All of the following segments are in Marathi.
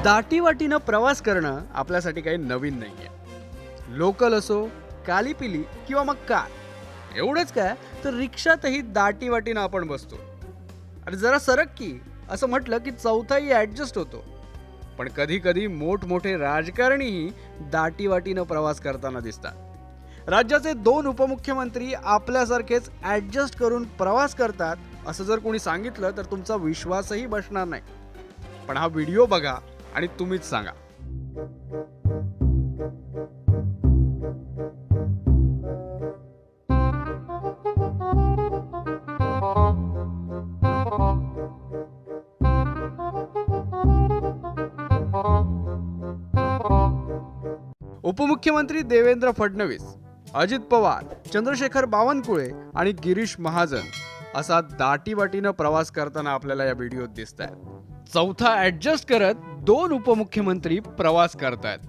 दाटीवाटीनं प्रवास करणं आपल्यासाठी काही नवीन नाहीये. लोकल असो, कालीपिली किंवा मग कार, एवढंच काय तर रिक्षातही दाटीवाटीनं आपण बसतो. आणि जरा सरक की असं म्हटलं की चौथाही ॲडजस्ट होतो. पण कधी कधी मोठमोठे राजकारणीही दाटीवाटीनं प्रवास करताना दिसतात. राज्याचे 2 उपमुख्यमंत्री आपल्यासारखेच ॲडजस्ट करून प्रवास करतात असं जर कोणी सांगितलं तर तुमचा विश्वासही बसणार नाही. पण हा व्हिडिओ बघा आणि तुम्हीच सांगा. उपमुख्यमंत्री देवेंद्र फडणवीस, अजित पवार, चंद्रशेखर बावनकुळे आणि गिरीश महाजन असा दाटीवाटीनं प्रवास करताना आपल्याला या व्हिडिओत दिसत आहेत. चौथा ऍडजस्ट करत 2 उपमुख्यमंत्री प्रवास करतायत.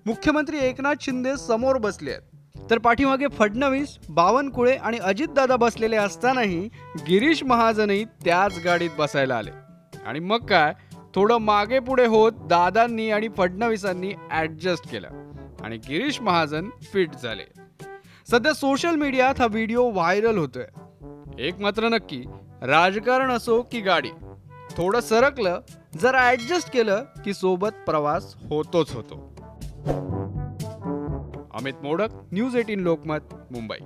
मुख्यमंत्री एकनाथ शिंदे समोर बसले आहेत तर पाठीमागे फडणवीस, बावनकुळे आणि अजितदादा बसलेले असतानाही गिरीश महाजनही त्याच गाडीत बसायला आले. आणि मग काय, थोडं मागे पुढे होत दादांनी आणि फडणवीसांनी ऍडजस्ट केलं आणि गिरीश महाजन फिट झाले. सध्या सोशल मीडियात हा व्हिडिओ व्हायरल होतोय. एक मात्र नक्की, राजकारण असो की गाडी, थोडं सरकलं, जरा ऍडजस्ट केलं की सोबत प्रवास होतोच होतो. अमित मोडक, न्यूज 18 लोकमत, मुंबई.